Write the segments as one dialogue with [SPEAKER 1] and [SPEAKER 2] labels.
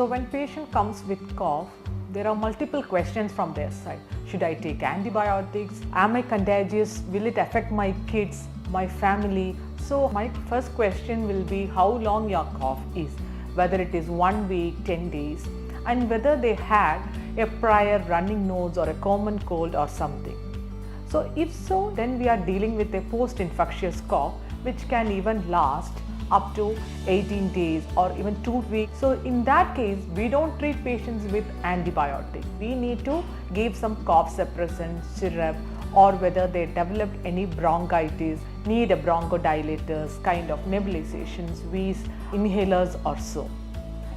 [SPEAKER 1] So when patient comes with cough, there are multiple questions from their side. Should I take antibiotics? Am I contagious? Will it affect my kids, my family? So my first question will be how long your cough is, whether it is 1 week, 10 days, and whether they had a prior running nose or a common cold or something. So if so, then we are dealing with a post-infectious cough which can even last up to 18 days or even 2 weeks. So in that case, we don't treat patients with antibiotics. We need to give some cough suppressant, syrup, or whether they developed any bronchitis, need a bronchodilators, kind of nebulizations, wheeze, inhalers or so.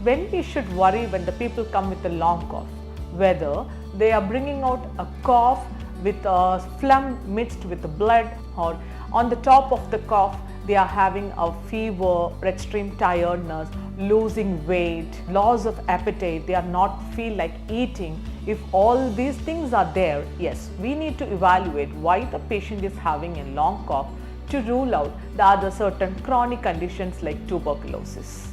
[SPEAKER 1] When we should worry when the people come with a long cough, whether they are bringing out a cough with a phlegm mixed with the blood, or on the top of the cough they are having a fever, extreme tiredness, losing weight, loss of appetite, they are not feel like eating. If all these things are there, yes, we need to evaluate why the patient is having a long cough to rule out the other certain chronic conditions like tuberculosis.